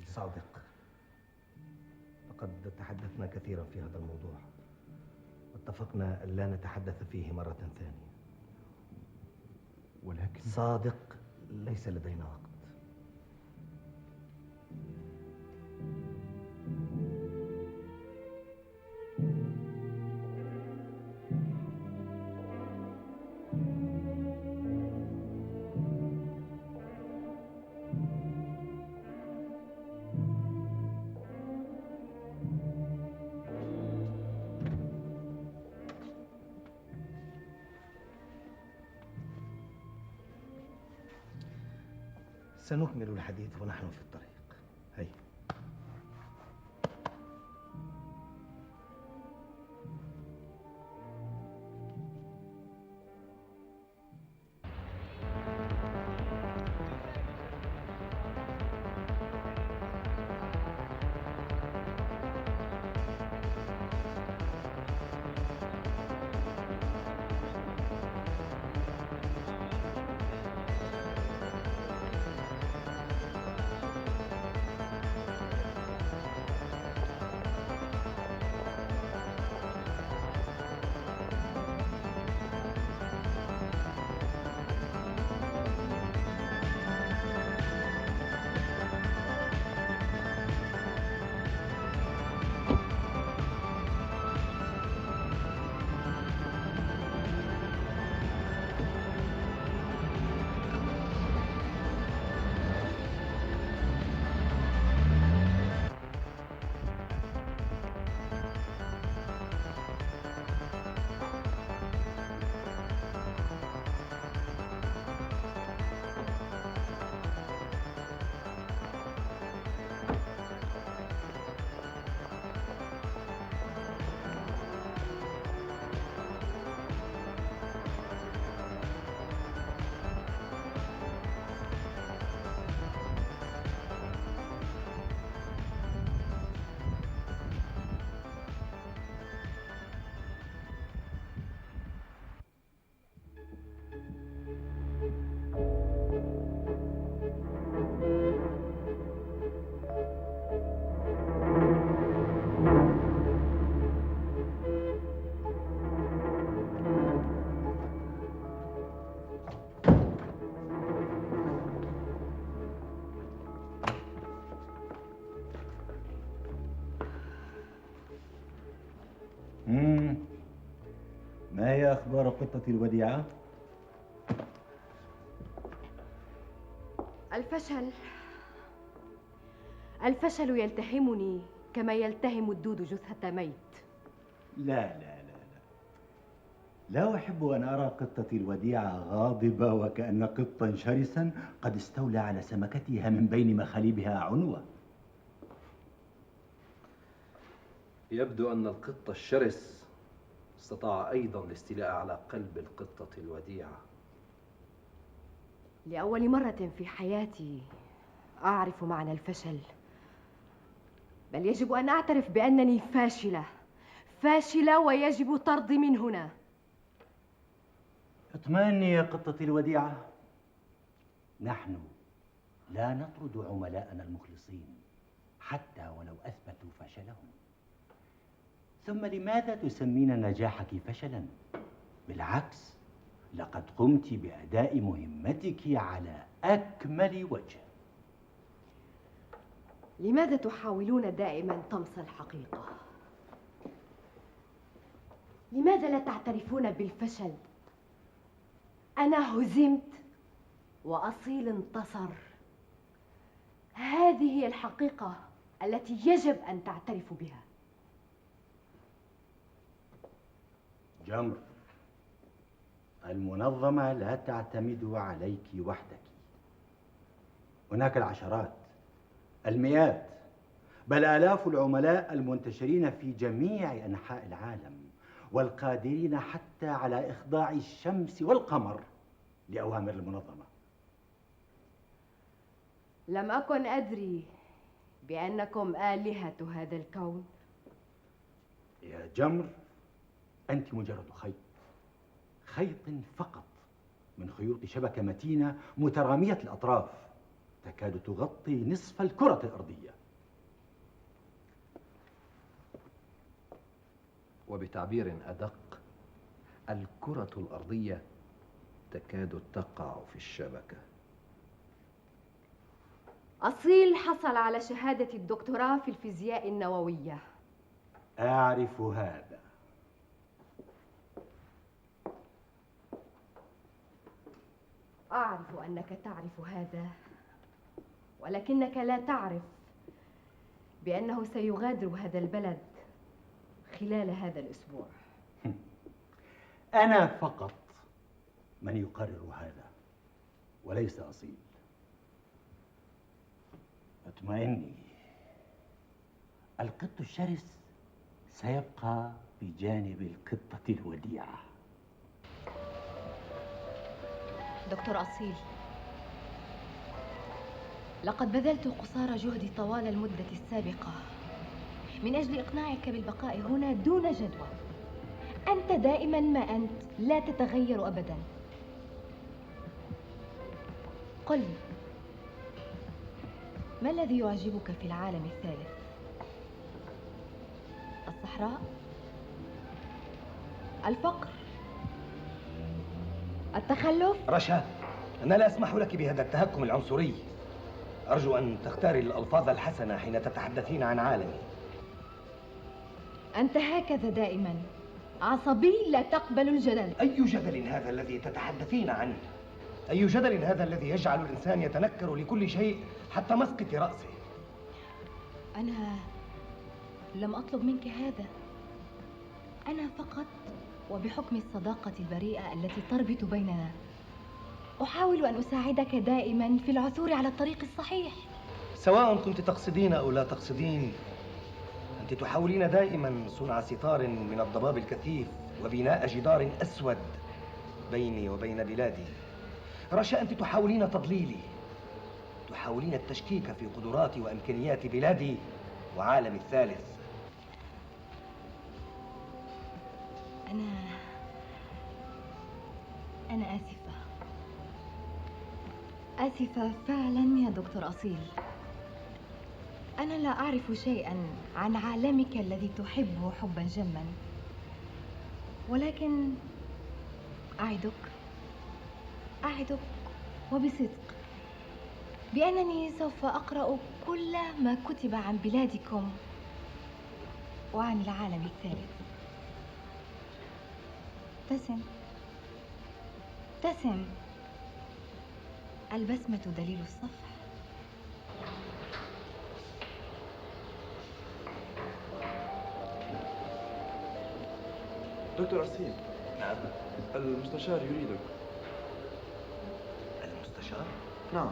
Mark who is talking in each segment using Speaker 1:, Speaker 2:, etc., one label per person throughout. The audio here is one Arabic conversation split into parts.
Speaker 1: صادق، لقد تحدثنا كثيرا في هذا الموضوع، واتفقنا أن لا نتحدث فيه مرة ثانية.
Speaker 2: ولكن
Speaker 1: صادق، ليس لدينا وقت. سنكمل الحديث ونحن في الطريق. هيا.
Speaker 3: ما هي أخبار قطة الوديعة؟
Speaker 4: الفشل يلتهمني كما يلتهم الدود جثة ميت.
Speaker 3: لا أحب أن أرى قطتي الوديعة غاضبة وكأن قطا شرسا قد استولى على سمكتها من بين مخالبها عنوة.
Speaker 5: يبدو أن القط الشرس استطاع أيضا الاستيلاء على قلب القطة الوديعة.
Speaker 4: لأول مرة في حياتي أعرف معنى الفشل، بل يجب أن أعترف بأنني فاشلة ويجب طردي من هنا.
Speaker 3: اطمئني يا قطتي الوديعة، نحن لا نطرد عملاءنا المخلصين حتى ولو أثبتوا فشلهم. ثم لماذا تسمين نجاحك فشلا؟ بالعكس، لقد قمت بأداء مهمتك على أكمل وجه.
Speaker 4: لماذا تحاولون دائما طمس الحقيقة؟ لماذا لا تعترفون بالفشل؟ أنا هزمت وأصيل انتصر. هذه هي الحقيقة التي يجب أن تعترفوا بها.
Speaker 3: جمر، المنظمة لا تعتمد عليك وحدك. هناك العشرات، المئات، بل آلاف العملاء المنتشرين في جميع أنحاء العالم، والقادرين حتى على إخضاع الشمس والقمر لأوامر المنظمة.
Speaker 4: لم أكن أدري بأنكم آلهة هذا الكون.
Speaker 3: يا جمر، أنت مجرد خيط فقط من خيوط شبكة متينة مترامية الأطراف. تكاد تغطي نصف الكرة الأرضية.
Speaker 5: وبتعبير أدق، الكرة الأرضية تكاد تقع في الشبكة.
Speaker 4: أصيل حصل على شهادة الدكتوراه في الفيزياء النووية.
Speaker 3: أعرف هذا.
Speaker 4: أعرف أنك تعرف هذا، ولكنك لا تعرف بأنه سيغادر هذا البلد خلال هذا الأسبوع.
Speaker 3: أنا فقط من يقرر هذا وليس أصيل. اطمئني، القط الشرس سيبقى بجانب القطة الوديعة.
Speaker 4: دكتور أصيل، لقد بذلت قصارى جهدي طوال المدة السابقة من أجل إقناعك بالبقاء هنا دون جدوى. أنت دائما ما أنت، لا تتغير أبدا. قل لي، ما الذي يعجبك في العالم الثالث؟ الصحراء؟ الفقر؟ التخلف؟
Speaker 1: رشا، أنا لا أسمح لك بهذا التهكم العنصري. أرجو أن تختاري الألفاظ الحسنة حين تتحدثين عن عالمي.
Speaker 4: أنت هكذا دائما، عصبي لا تقبل الجدل.
Speaker 1: أي جدل هذا الذي تتحدثين عنه؟ أي جدل هذا الذي يجعل الإنسان يتنكر لكل شيء حتى مسقط رأسه؟
Speaker 4: أنا لم أطلب منك هذا. أنا فقط وبحكم الصداقة البريئة التي تربط بيننا أحاول أن أساعدك دائما في العثور على الطريق الصحيح.
Speaker 1: سواء كنت تقصدين أو لا تقصدين، أنت تحاولين دائما صنع ستار من الضباب الكثيف وبناء جدار أسود بيني وبين بلادي. رشا، أنت تحاولين تضليلي، تحاولين التشكيك في قدرات وإمكانيات بلادي وعالمي الثالث.
Speaker 4: أنا آسفة فعلا يا دكتور أصيل. أنا لا أعرف شيئا عن عالمك الذي تحبه حبا جما، ولكن أعدك وبصدق بأنني سوف أقرأ كل ما كتب عن بلادكم وعن العالم الثالث. ابتسم، البسمة دليل الصفح.
Speaker 2: دكتور أصيل.
Speaker 1: نعم.
Speaker 2: المستشار يريدك.
Speaker 1: المستشار؟
Speaker 2: نعم.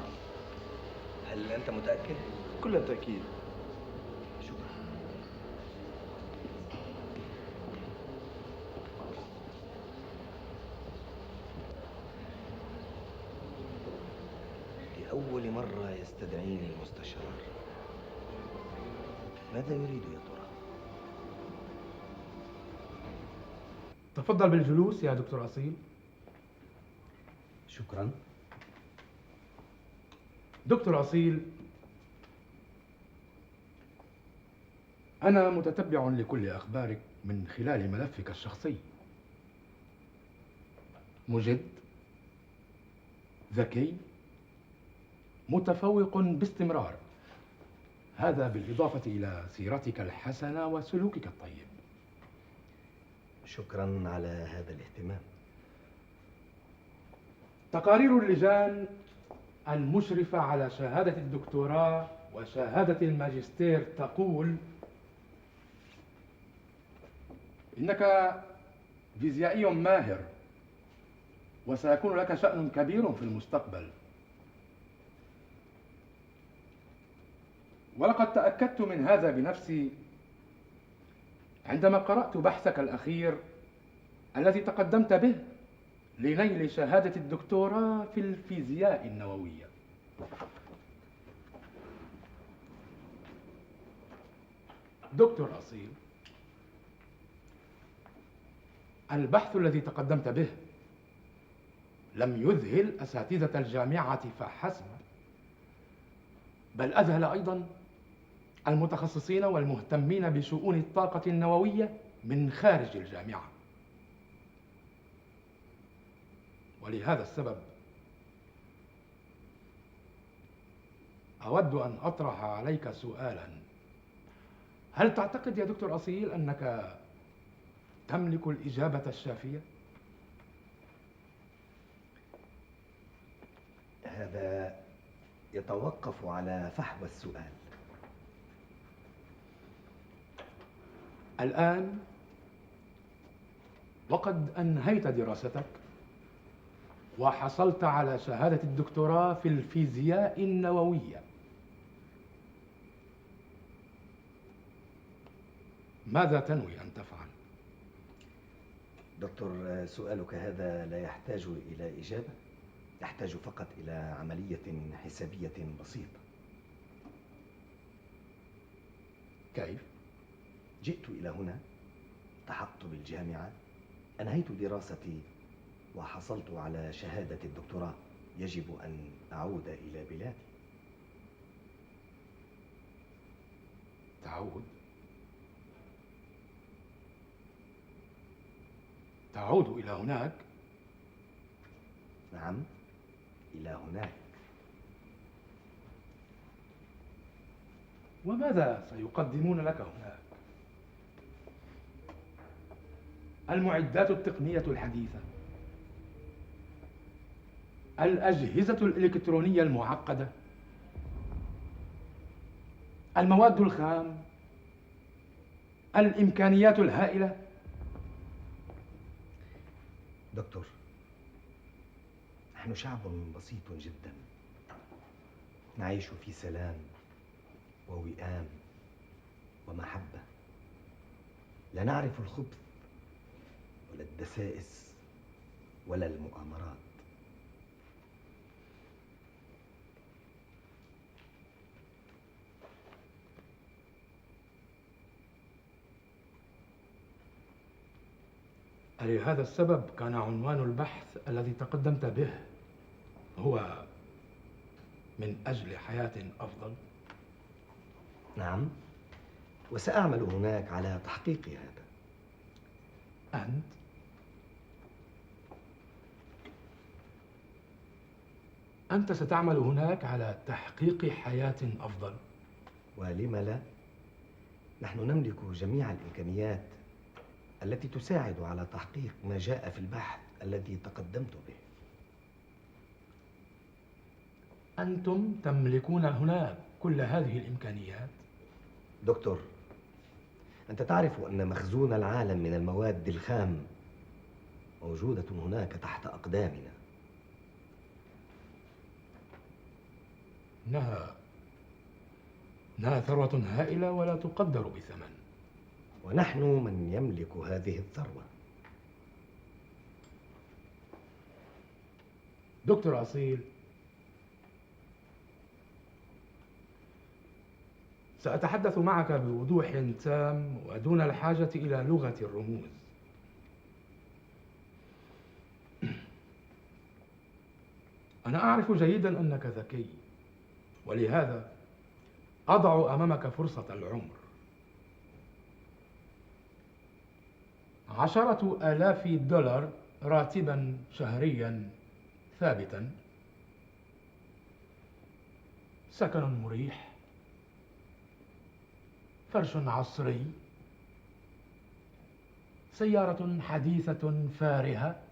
Speaker 1: هل أنت متأكد؟
Speaker 2: كل التأكيد.
Speaker 1: شكرا. لأول مرة يستدعيني المستشار. ماذا يريد يا ترى؟
Speaker 6: تفضل بالجلوس يا دكتور أصيل.
Speaker 1: شكرا.
Speaker 6: دكتور أصيل، أنا متتبع لكل أخبارك من خلال ملفك الشخصي. مجد، ذكي، متفوق باستمرار، هذا بالإضافة إلى سيرتك الحسنة وسلوكك الطيب.
Speaker 1: شكرا على هذا الاهتمام.
Speaker 6: تقارير اللجان المشرفة على شهادة الدكتوراه وشهادة الماجستير تقول إنك فيزيائي ماهر وسيكون لك شأن كبير في المستقبل. ولقد تأكدت من هذا بنفسي عندما قرأت بحثك الأخير الذي تقدمت به لنيل شهادة الدكتوراه في الفيزياء النووية. دكتور أصيل، البحث الذي تقدمت به لم يذهل أساتذة الجامعة فحسب، بل أذهل أيضا المتخصصين والمهتمين بشؤون الطاقة النووية من خارج الجامعة. ولهذا السبب أود أن أطرح عليك سؤالا: هل تعتقد يا دكتور أصيل أنك تملك الإجابة الشافية؟
Speaker 1: هذا يتوقف على فحوى السؤال.
Speaker 6: الآن وقد أنهيت دراستك وحصلت على شهادة الدكتوراه في الفيزياء النووية، ماذا تنوي أن تفعل؟
Speaker 1: دكتور، سؤالك هذا لا يحتاج إلى إجابة، يحتاج فقط إلى عملية حسابية بسيطة.
Speaker 6: كيف؟
Speaker 1: جئت إلى هنا، التحقت بالجامعة، أنهيت دراستي وحصلت على شهادة الدكتوراه. يجب أن أعود إلى بلادي.
Speaker 6: تعود إلى هناك؟
Speaker 1: نعم، إلى هناك.
Speaker 6: وماذا سيقدمون لك هناك؟ المعدات التقنية الحديثة، الأجهزة الإلكترونية المعقدة، المواد الخام، الإمكانيات الهائلة.
Speaker 1: دكتور، نحن شعب بسيط جدا، نعيش في سلام ووئام ومحبة، لا نعرف الخبث ولا الدسائس ولا المؤامرات.
Speaker 6: لهذا السبب كان عنوان البحث الذي تقدمت به هو من أجل حياة أفضل؟
Speaker 1: نعم، وسأعمل هناك على تحقيق هذا.
Speaker 6: أنت ستعمل هناك على تحقيق حياة أفضل؟
Speaker 1: ولم لا؟ نحن نملك جميع الإمكانيات التي تساعد على تحقيق ما جاء في البحث الذي تقدمت به.
Speaker 6: أنتم تملكون هناك كل هذه الإمكانيات؟
Speaker 1: دكتور، أنت تعرف أن مخزون العالم من المواد الخام موجودة هناك تحت أقدامنا.
Speaker 6: إنها ثروة هائلة ولا تقدر بثمن.
Speaker 1: ونحن من يملك هذه الثروة.
Speaker 6: دكتور أصيل، سأتحدث معك بوضوح تام ودون الحاجة إلى لغة الرموز. أنا أعرف جيدا أنك ذكي، ولهذا أضع أمامك فرصة العمر. 10,000 دولار راتبا شهريا ثابتا، سكن مريح، فرش عصري، سيارة حديثة فارهة،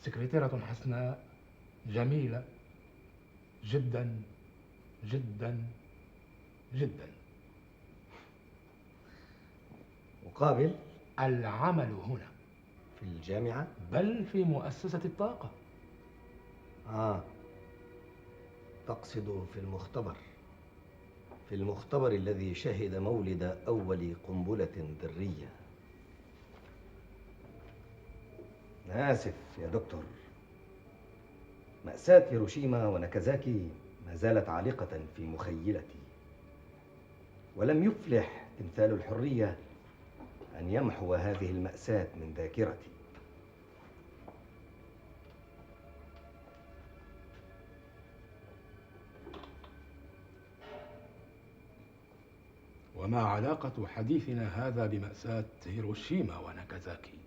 Speaker 6: سكرتيرة حسناء جميلة جدا جدا جدا.
Speaker 1: مقابل
Speaker 6: العمل هنا
Speaker 1: في الجامعة،
Speaker 6: بل في مؤسسة الطاقة.
Speaker 1: تقصد في المختبر الذي شهد مولد أول قنبلة ذرية. أنا آسف يا دكتور، مأساة هيروشيما وناكازاكي ما زالت عالقة في مخيلتي، ولم يفلح تمثال الحرية أن يمحو هذه المأساة من ذاكرتي.
Speaker 6: وما علاقة حديثنا هذا بمأساة هيروشيما وناكازاكي؟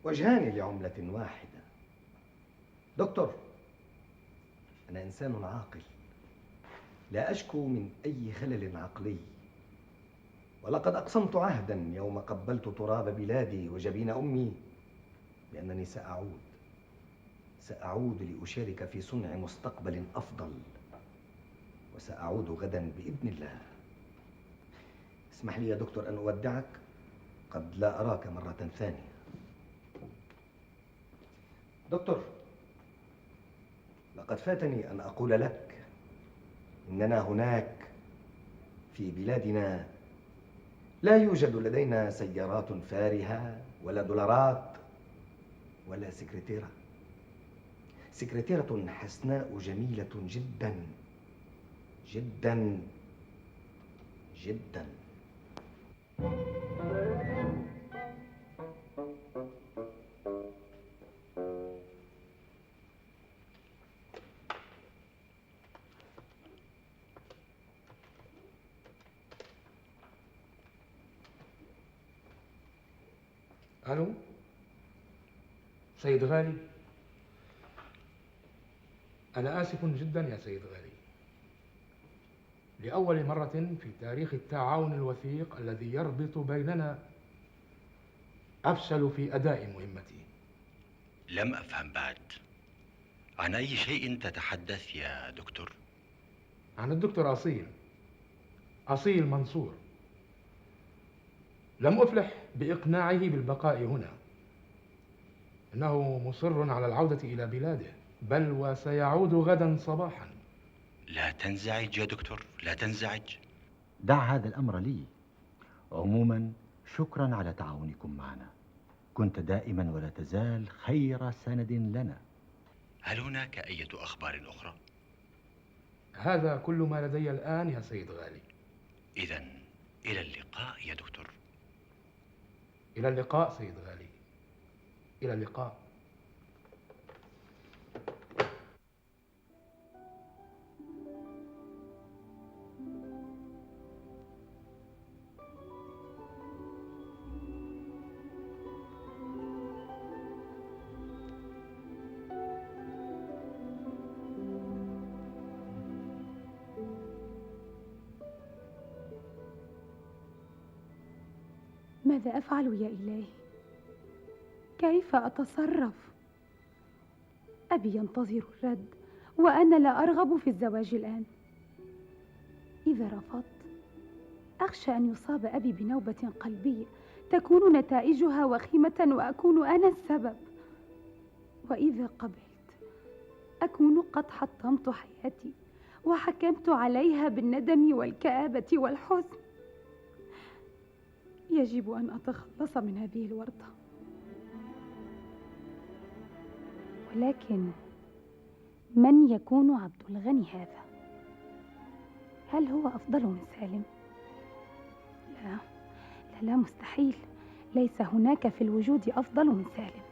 Speaker 1: وجهان لعملة واحدة. دكتور، أنا إنسان عاقل، لا أشكو من أي خلل عقلي، ولقد أقسمت عهدا يوم قبلت تراب بلادي وجبين أمي بأنني سأعود لأشارك في صنع مستقبل أفضل، وسأعود غدا بإذن الله. اسمح لي يا دكتور أن أودعك، قد لا أراك مرة ثانية. دكتور، لقد فاتني أن أقول لك إننا هناك في بلادنا لا يوجد لدينا سيارات فارهة ولا دولارات ولا سكرتيرة حسناء جميلة جدا جدا جدا.
Speaker 6: ألو سيد غالي، أنا آسف جدا يا سيد غالي. لأول مرة في تاريخ التعاون الوثيق الذي يربط بيننا أفشل في أداء مهمتي.
Speaker 3: لم أفهم بعد، عن أي شيء تتحدث يا دكتور؟
Speaker 6: عن الدكتور أصيل منصور. لم أفلح بإقناعه بالبقاء هنا. إنه مصر على العودة إلى بلاده، بل وسيعود غدا صباحا.
Speaker 3: لا تنزعج يا دكتور، لا تنزعج. دع هذا الأمر لي. عموما شكرا على تعاونكم معنا، كنت دائما ولا تزال خير سند لنا. هل هناك أي أخبار أخرى؟
Speaker 6: هذا كل ما لدي الآن يا سيد غالي.
Speaker 3: إذن إلى اللقاء يا دكتور.
Speaker 6: إلى اللقاء سيد غالي، إلى اللقاء.
Speaker 7: ماذا أفعل يا إلهي؟ كيف أتصرف؟ أبي ينتظر الرد وأنا لا أرغب في الزواج الآن. إذا رفضت أخشى أن يصاب أبي بنوبة قلبية تكون نتائجها وخيمة وأكون أنا السبب. وإذا قبلت أكون قد حطمت حياتي وحكمت عليها بالندم والكآبة والحزن. يجب أن أتخلص من هذه الورطة. ولكن من يكون عبد الغني هذا؟ هل هو أفضل من سالم؟ لا لا لا، مستحيل. ليس هناك في الوجود أفضل من سالم.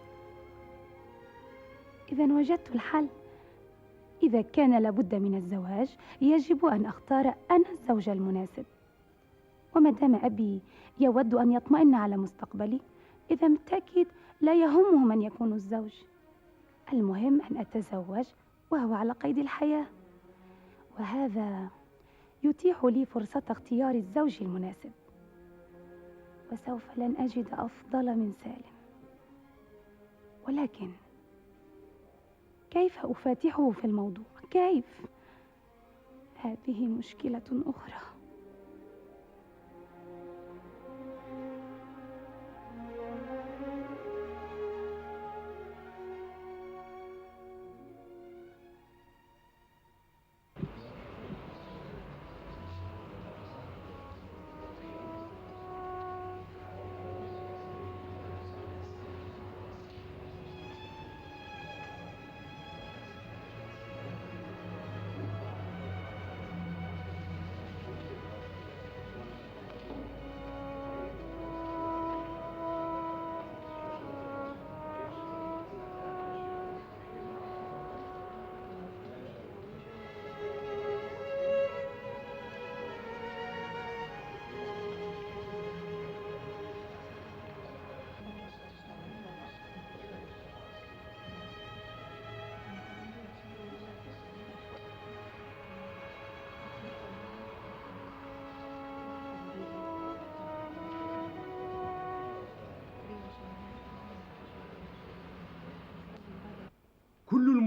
Speaker 7: إذا وجدت الحل. إذا كان لابد من الزواج يجب أن أختار أنا الزوج المناسب. وما دام أبي يود أن يطمئن على مستقبلي، إذا بالتأكيد لا يهمه من يكون الزوج. المهم أن أتزوج وهو على قيد الحياة، وهذا يتيح لي فرصة اختيار الزوج المناسب. وسوف لن أجد أفضل من سالم. ولكن كيف أفاتحه في الموضوع؟ كيف؟ هذه مشكلة أخرى.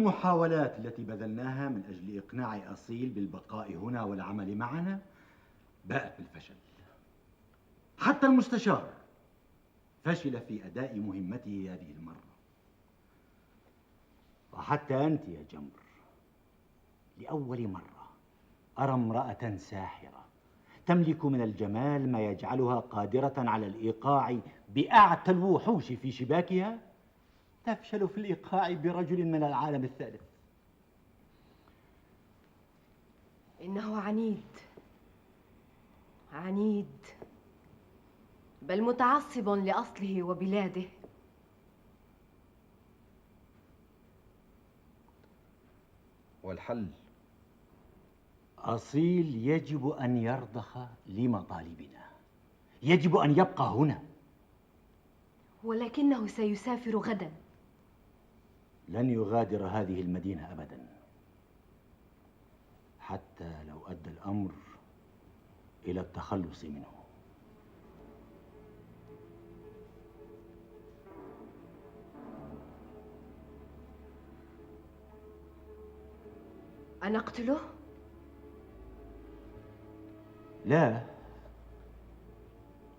Speaker 3: المحاولات التي بذلناها من أجل إقناع أصيل بالبقاء هنا والعمل معنا باءت بالفشل. حتى المستشار فشل في أداء مهمته هذه المرة. وحتى أنت يا جمر، لأول مرة أرى امرأة ساحرة تملك من الجمال ما يجعلها قادرة على الإيقاع بأعتى الوحوش في شباكها، تفشل في الإيقاع برجل من العالم الثالث.
Speaker 8: إنه عنيد، عنيد، بل متعصب لأصله وبلاده.
Speaker 5: والحل؟
Speaker 3: أصيل يجب أن يرضخ لمطالبنا، يجب أن يبقى هنا.
Speaker 8: ولكنه سيسافر غدا.
Speaker 3: لن يغادر هذه المدينة أبدا، حتى لو أدى الأمر إلى التخلص منه.
Speaker 8: أنا أقتله؟
Speaker 3: لا،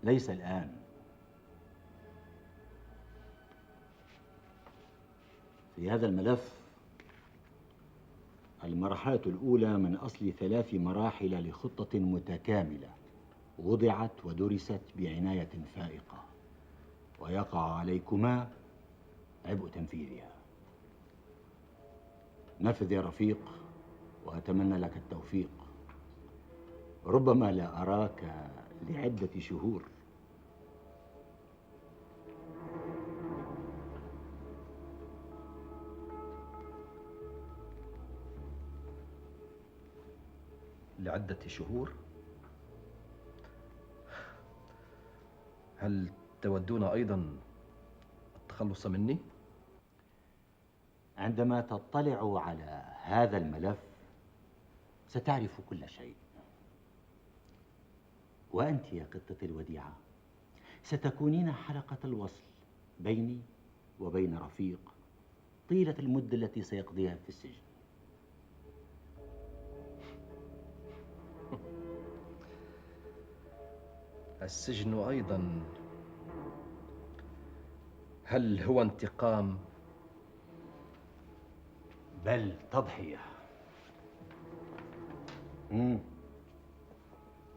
Speaker 3: ليس الآن. في هذا الملف المرحلة الأولى من أصل 3 مراحل لخطة متكاملة وضعت ودرست بعناية فائقة، ويقع عليكما عبء تنفيذها. نفذ يا رفيق، وأتمنى لك التوفيق. ربما لا أراك لعدة شهور.
Speaker 5: لعدة شهور؟ هل تودون أيضا التخلص مني؟
Speaker 3: عندما تطلع على هذا الملف ستعرف كل شيء. وأنت يا قطتي الوديعة ستكونين حلقة الوصل بيني وبين رفيق طيلة المدة التي سيقضيها في السجن.
Speaker 5: السجن أيضا، هل هو انتقام؟
Speaker 3: بل تضحية. هل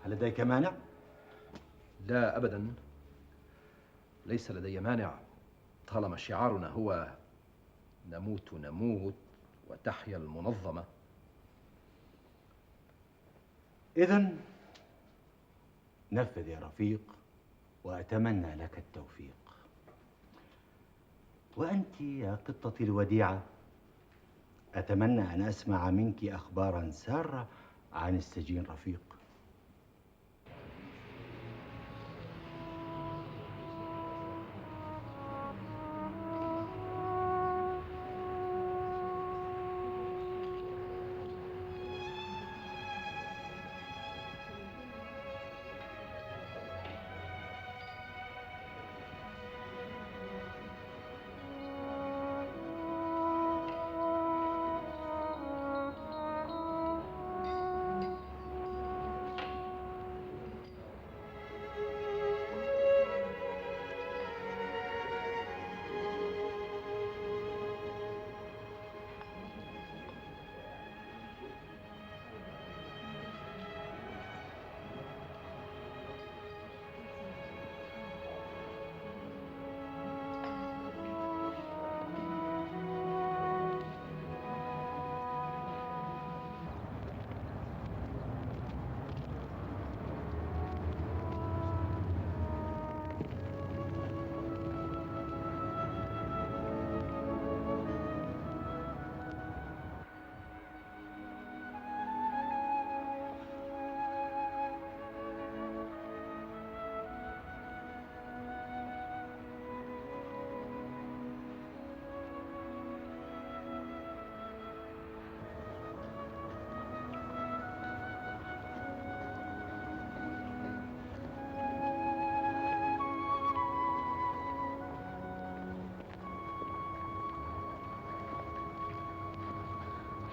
Speaker 3: لديك مانع؟
Speaker 5: لا أبدا، ليس لدي مانع، طالما شعارنا هو نموت نموت وتحيا المنظمة.
Speaker 3: إذن نفذ يا رفيق، وأتمنى لك التوفيق. وأنت يا قطتي الوديعة أتمنى أن أسمع منك أخباراً سارة عن السجين رفيق.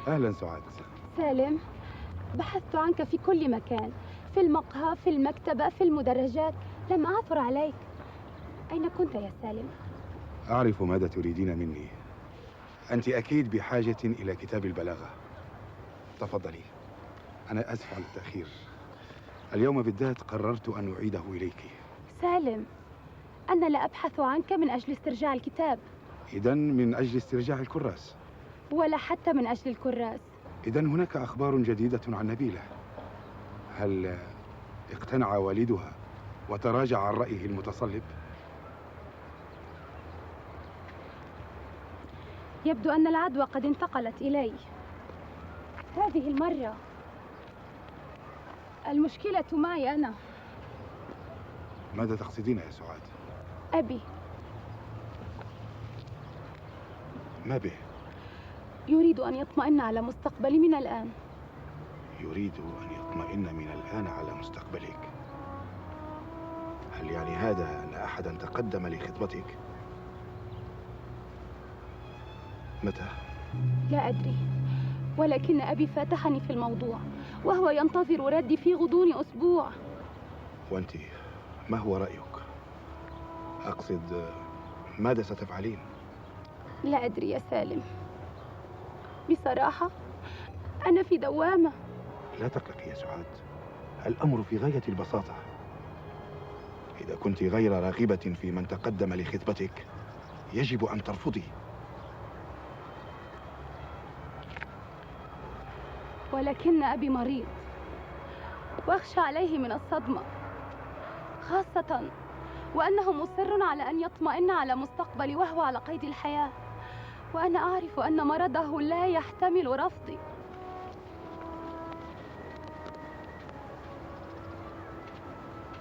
Speaker 9: أهلا سعاد.
Speaker 7: سالم، بحثت عنك في كل مكان، في المقهى، في المكتبة، في المدرجات، لم أعثر عليك. أين كنت يا سالم؟
Speaker 9: أعرف ماذا تريدين مني. أنت أكيد بحاجة إلى كتاب البلاغة. تفضلي. أنا آسف على التأخير. اليوم بالذات قررت أن أعيده إليك.
Speaker 7: سالم، أنا لا أبحث عنك من أجل استرجاع الكتاب.
Speaker 9: إذن من أجل استرجاع الكراس؟
Speaker 7: ولا حتى من أجل الكراس.
Speaker 9: إذن هناك أخبار جديدة عن نبيلة. هل اقتنع والدها وتراجع عن رأيه المتصلب؟
Speaker 7: يبدو أن العدوى قد انتقلت إلي هذه المرة. المشكلة معي أنا.
Speaker 9: ماذا تقصدين يا سعاد؟
Speaker 7: أبي.
Speaker 9: ما به؟
Speaker 7: يريد أن يطمئن على مستقبلي من الآن.
Speaker 9: يريد أن يطمئن من الآن على مستقبلك؟ هل يعني هذا أن أحدا تقدم لخطبتك؟ متى؟
Speaker 7: لا أدري، ولكن أبي فاتحني في الموضوع وهو ينتظر ردي في غضون أسبوع.
Speaker 9: وأنت ما هو رأيك؟ أقصد ماذا ستفعلين؟
Speaker 7: لا أدري يا سالم، بصراحة أنا في دوامة.
Speaker 9: لا تقلقي يا سعاد، الأمر في غاية البساطة. إذا كنت غير راغبة في من تقدم لخطبتك يجب أن ترفضي.
Speaker 7: ولكن أبي مريض وأخشى عليه من الصدمة، خاصة وأنه مصر على أن يطمئن على مستقبلي وهو على قيد الحياة، وأنا أعرف أن مرضه لا يحتمل رفضي.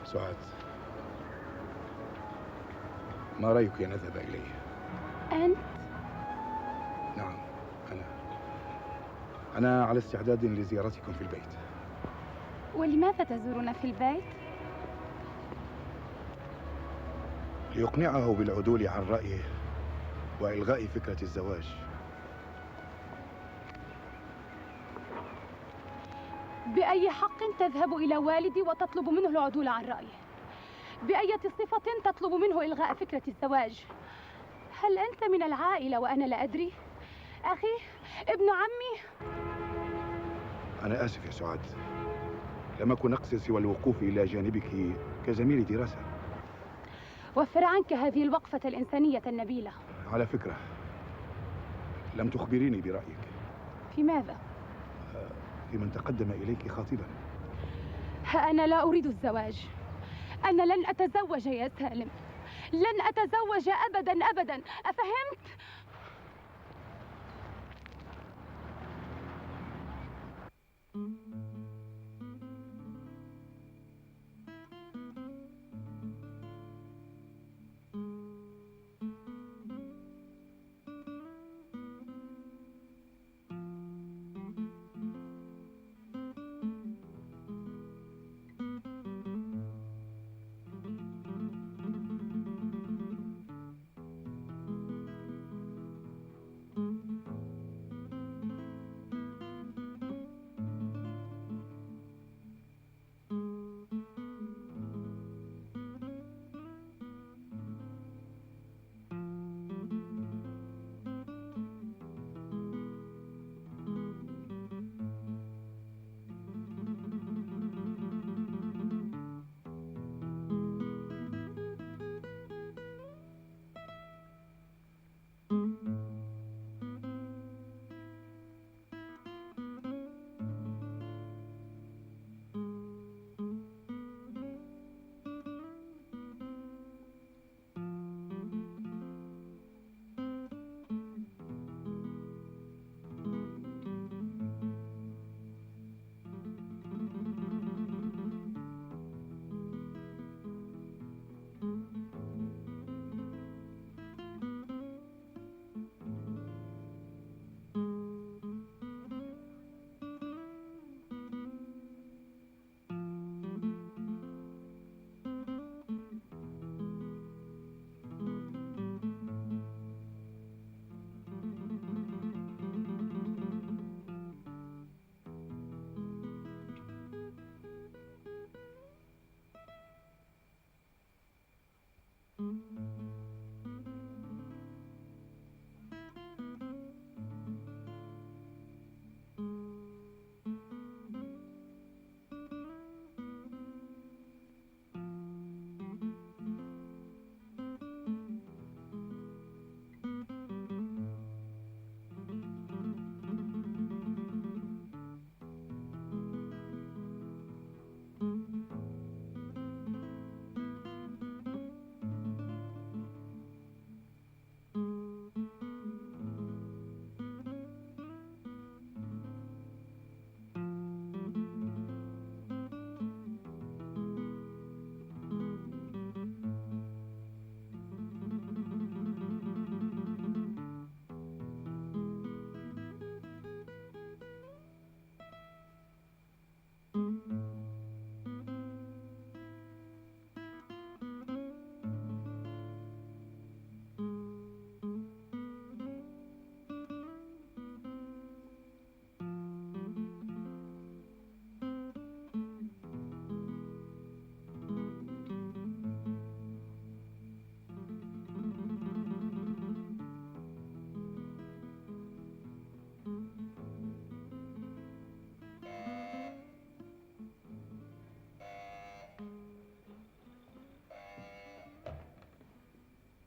Speaker 9: سعاد، ما رأيك أن نذهب إليه؟
Speaker 7: أنت؟
Speaker 9: نعم، أنا على استعداد لزيارتكم في البيت.
Speaker 7: ولماذا تزورنا في البيت؟
Speaker 9: ليقنعه بالعدول عن رأيه وإلغاء فكرة الزواج.
Speaker 7: بأي حق تذهب إلى والدي وتطلب منه العدول عن رأيه؟ بأية صفة تطلب منه إلغاء فكرة الزواج؟ هل أنت من العائلة وأنا لا أدري؟ أخي، ابن عمي.
Speaker 9: أنا آسف يا سعاد، لم أكن أقصد سوى الوقوف إلى جانبك كزميل دراسة.
Speaker 7: وفر عنك هذه الوقفة الإنسانية النبيلة.
Speaker 9: على فكرة، لم تخبريني برأيك.
Speaker 7: في ماذا؟
Speaker 9: في من تقدم إليك خاطبا.
Speaker 7: أنا لا أريد الزواج. أنا لن أتزوج يا سالم، لن أتزوج أبدا أبدا، أفهمت؟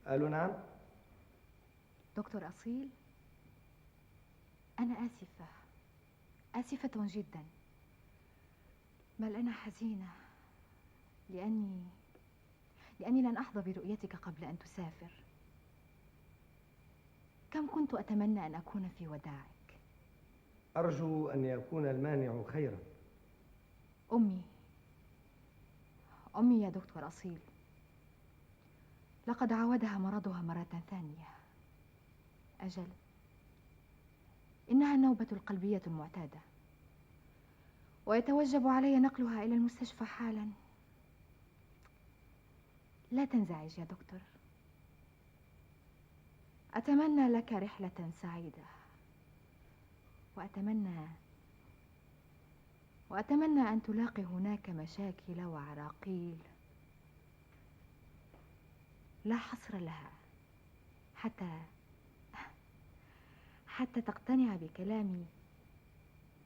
Speaker 1: قالوا نعم.
Speaker 4: دكتور أصيل، أنا آسفة جدا، بل أنا حزينة لأني لن أحظى برؤيتك قبل أن تسافر. كم كنت أتمنى أن أكون في وداعك.
Speaker 1: أرجو أن يكون المانع خيرا.
Speaker 4: أمي يا دكتور أصيل، لقد عاودها مرضها مرة ثانية. أجل، إنها النوبة القلبية المعتادة، ويتوجب علي نقلها إلى المستشفى حالا. لا تنزعج يا دكتور، أتمنى لك رحلة سعيدة، وأتمنى أن تلاقي هناك مشاكل وعراقيل لا حصر لها حتى تقتنع بكلامي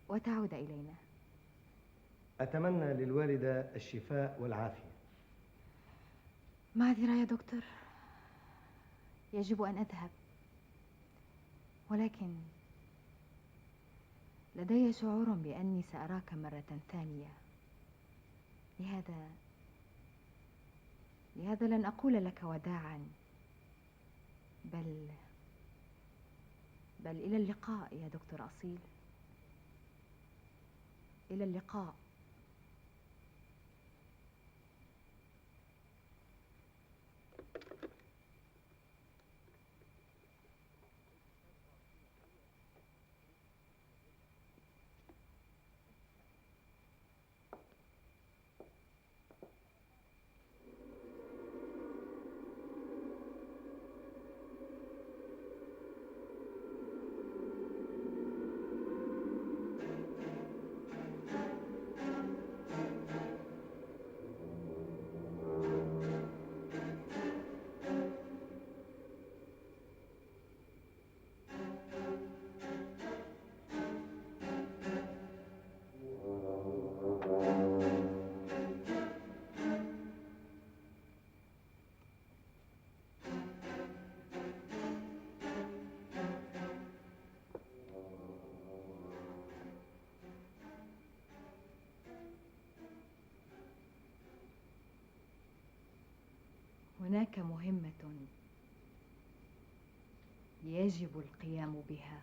Speaker 4: وتعود إلينا.
Speaker 1: أتمنى للوالدة الشفاء والعافية.
Speaker 4: معذرة يا دكتور، يجب أن أذهب، ولكن لدي شعور بأني سأراك مرة ثانية. لهذا لن أقول لك وداعا، بل إلى اللقاء يا دكتور أصيل. إلى اللقاء. هناك مهمة يجب القيام بها.